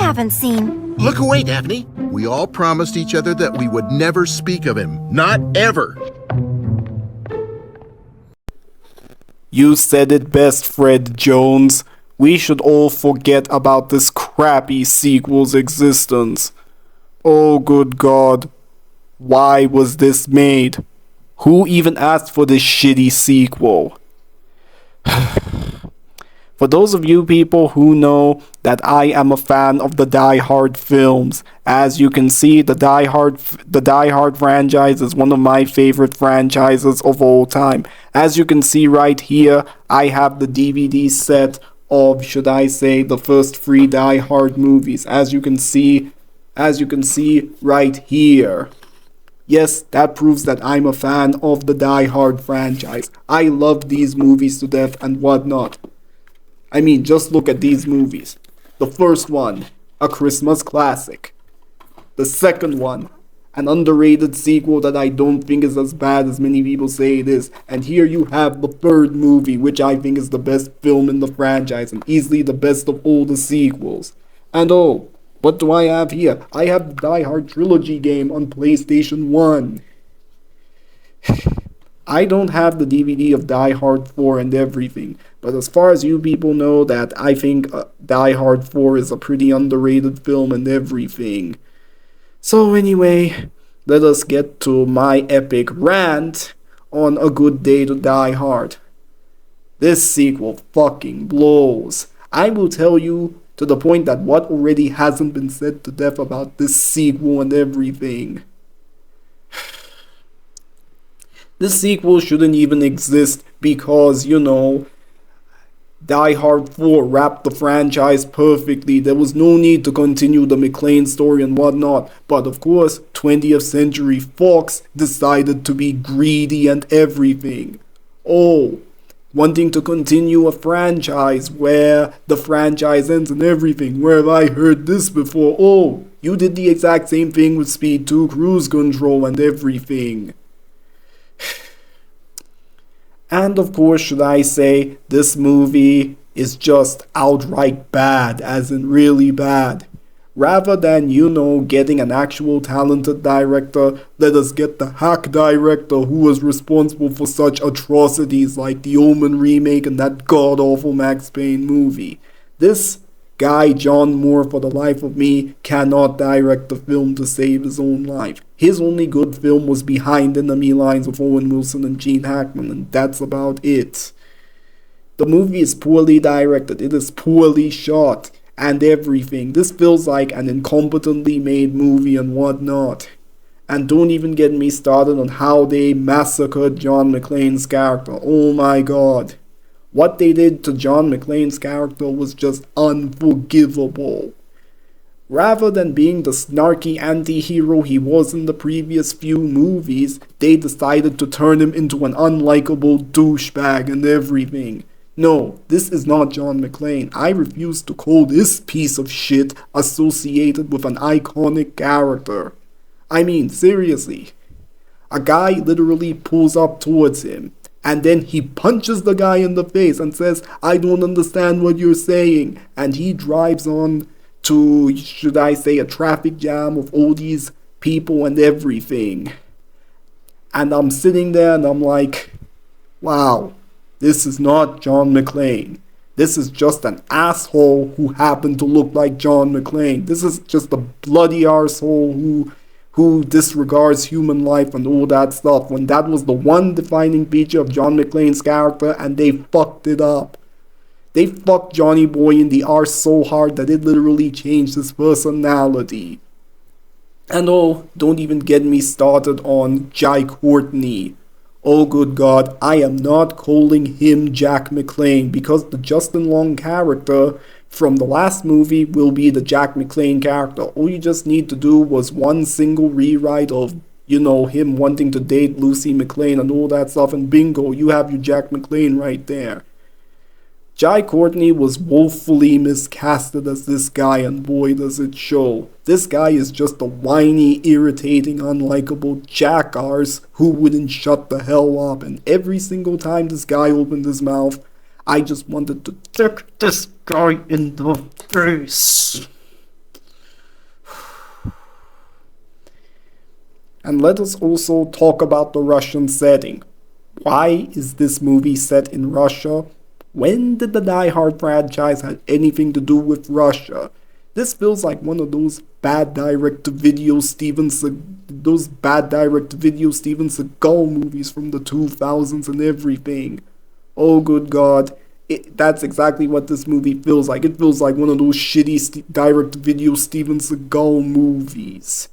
haven't seen. Look away, Daphne. We all promised each other that we would never speak of him. Not ever. You said it best, Fred Jones. We should all forget about this crappy sequel's existence. Oh, good God. Why was this made? Who even asked for this shitty sequel? For those of you people who know that I am a fan of the Die Hard films, as you can see, the Die Hard franchise is one of my favorite franchises of all time. As you can see right here, I have the DVD set of, should I say, the first 3 Die Hard movies. As you can see right here. Yes, that proves that I'm a fan of the Die Hard franchise. I love these movies to death and whatnot. I mean, just look at these movies. The first one, a Christmas classic. The second one, an underrated sequel that I don't think is as bad as many people say it is. And here you have the third movie, which I think is the best film in the franchise and easily the best of all the sequels. And oh, what do I have here? I have the Die Hard Trilogy game on PlayStation 1. I don't have the DVD of Die Hard 4 and everything, but as far as you people know, that I think Die Hard 4 is a pretty underrated film and everything. So anyway, let us get to my epic rant on A Good Day to Die Hard. This sequel fucking blows. I will tell you to the point that what already hasn't been said to death about this sequel and everything. This sequel shouldn't even exist because, you know, Die Hard 4 wrapped the franchise perfectly. There was no need to continue the McClane story and whatnot. But of course, 20th Century Fox decided to be greedy and everything. Oh, wanting to continue a franchise where the franchise ends and everything. Where have I heard this before? Oh, you did the exact same thing with Speed 2 Cruise Control and everything. And of course, should I say, this movie is just outright bad, as in really bad. Rather than, you know, getting an actual talented director, let us get the hack director who was responsible for such atrocities like the Omen remake and that god-awful Max Payne movie. This guy, John Moore, for the life of me, cannot direct the film to save his own life. His only good film was Behind Enemy Lines with Owen Wilson and Gene Hackman, and that's about it. The movie is poorly directed, it is poorly shot, and everything. This feels like an incompetently made movie and whatnot. And don't even get me started on how they massacred John McClane's character. Oh my god. What they did to John McClane's character was just unforgivable. Rather than being the snarky anti-hero he was in the previous few movies, they decided to turn him into an unlikable douchebag and everything. No, this is not John McClane. I refuse to call this piece of shit associated with an iconic character. I mean, seriously. A guy literally pulls up towards him, and then he punches the guy in the face and says, "I don't understand what you're saying." And he drives on to, should I say, a traffic jam of all these people and everything. And I'm sitting there and I'm like, wow, this is not John McClane. This is just an asshole who happened to look like John McClane. This is just a bloody arsehole who disregards human life and all that stuff, when that was the one defining feature of John McClane's character, and they fucked it up. They fucked Johnny Boy in the arse so hard that it literally changed his personality. And oh, don't even get me started on Jai Courtney. Oh good god, I am not calling him Jack McClane, because the Justin Long character from the last movie will be the Jack McClane character. All you just need to do was one single rewrite of, you know, him wanting to date Lucy McClane and all that stuff, and bingo, you have your Jack McClane right there. Jai Courtney was woefully miscasted as this guy, and boy does it show. This guy is just a whiny, irritating, unlikable jackass who wouldn't shut the hell up, and every single time this guy opened his mouth, I just wanted to kick this guy in the face. And let us also talk about the Russian setting. Why is this movie set in Russia? When did the Die Hard franchise have anything to do with Russia? This feels like one of those bad direct-to-video Steven Seagal movies from the 2000s and everything. Oh, good God. That's exactly what this movie feels like. It feels like one of those shitty direct-to-video Steven Seagal movies.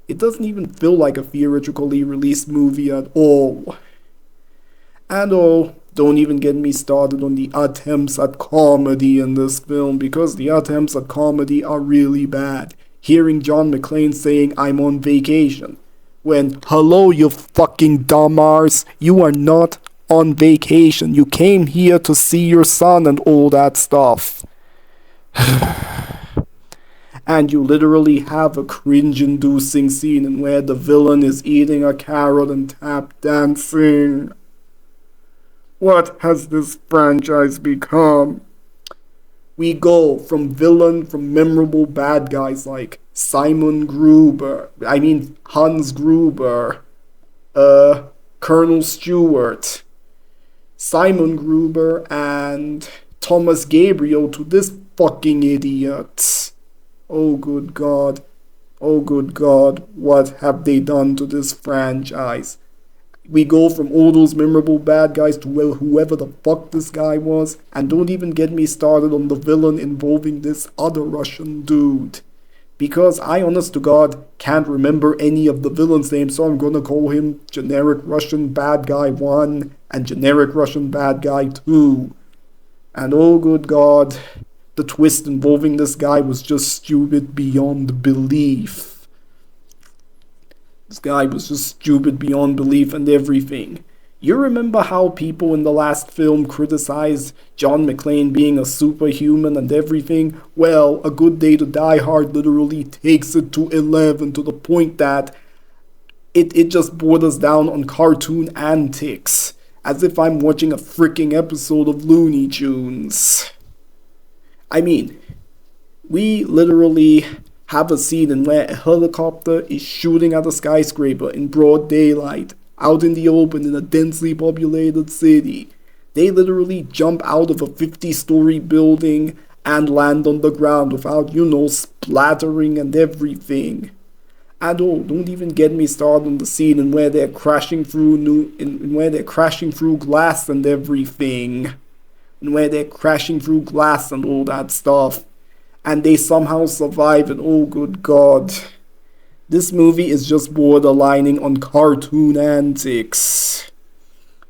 It doesn't even feel like a theatrically released movie at all. And oh, don't even get me started on the attempts at comedy in this film, because the attempts at comedy are really bad. Hearing John McClane saying, "I'm on vacation," when, hello, you fucking dumbass, you are not on vacation. You came here to see your son and all that stuff. And you literally have a cringe-inducing scene in where the villain is eating a carrot and tap dancing. What has this franchise become? We go from memorable bad guys like Hans Gruber, Colonel Stewart, Simon Gruber, and Thomas Gabriel to this fucking idiot. Oh good God. Oh good God, what have they done to this franchise? We go from all those memorable bad guys to whoever the fuck this guy was, and don't even get me started on the villain involving this other Russian dude. Because I, honest to God, can't remember any of the villains' names, so I'm gonna call him Generic Russian Bad Guy 1 and Generic Russian Bad Guy 2. And oh good God, the twist involving this guy was just stupid beyond belief. This guy was just stupid beyond belief and everything. You remember how people in the last film criticized John McClane being a superhuman and everything? Well, A Good Day to Die Hard literally takes it to 11, to the point that it just borders down on cartoon antics, as if I'm watching a freaking episode of Looney Tunes. I mean, we literally have a scene in where a helicopter is shooting at a skyscraper in broad daylight, out in the open in a densely populated city. They literally jump out of a 50-story building and land on the ground without, splattering and everything. And oh, don't even get me started on the scene in where they're crashing through glass and everything. And where they're crashing through glass and all that stuff. And they somehow survive, and oh good God. This movie is just borderlining on cartoon antics.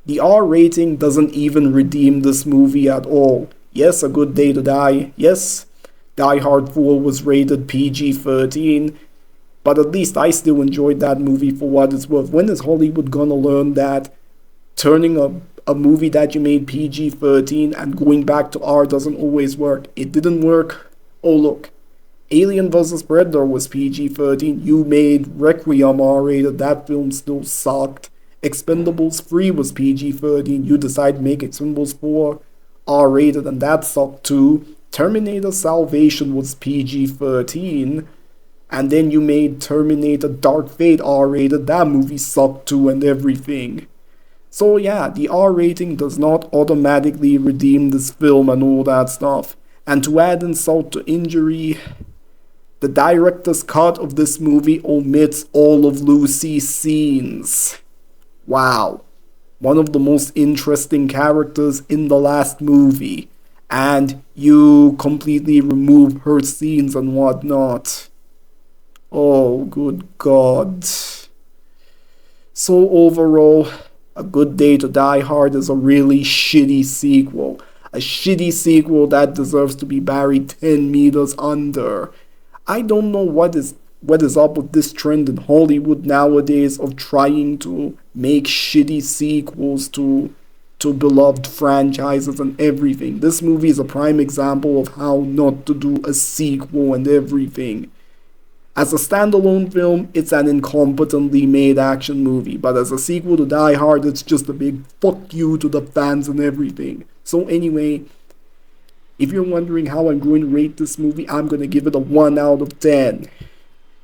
The R rating doesn't even redeem this movie at all. Yes, A Good Day to Die. Yes, Die Hard 4 was rated PG-13. But at least I still enjoyed that movie for what it's worth. When is Hollywood gonna learn that turning a movie that you made PG-13 and going back to R doesn't always work? It didn't work. Oh look, Alien vs. Predator was PG-13, you made Requiem R-rated, that film still sucked. Expendables 3 was PG-13, you decided to make Expendables 4 R-rated and that sucked too. Terminator Salvation was PG-13, and then you made Terminator Dark Fate R-rated, that movie sucked too and everything. So yeah, the R rating does not automatically redeem this film and all that stuff. And to add insult to injury, the director's cut of this movie omits all of Lucy's scenes. Wow. One of the most interesting characters in the last movie. And you completely remove her scenes and whatnot. Oh, good God. So overall, A Good Day to Die Hard is a really shitty sequel. A shitty sequel that deserves to be buried 10 meters under. I don't know what is up with this trend in Hollywood nowadays of trying to make shitty sequels to beloved franchises and everything. This movie is a prime example of how not to do a sequel and everything. As a standalone film, it's an incompetently made action movie, but as a sequel to Die Hard, it's just a big fuck you to the fans and everything. So anyway, if you're wondering how I'm going to rate this movie, I'm going to give it a 1 out of 10.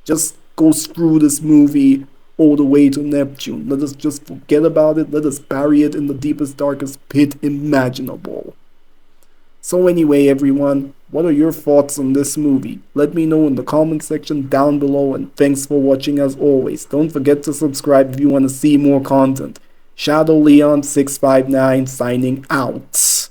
Just go screw this movie all the way to Neptune. Let us just forget about it. Let us bury it in the deepest, darkest pit imaginable. So anyway, everyone, what are your thoughts on this movie? Let me know in the comment section down below, and thanks for watching as always. Don't forget to subscribe if you want to see more content. Shadow Leon 659 signing out.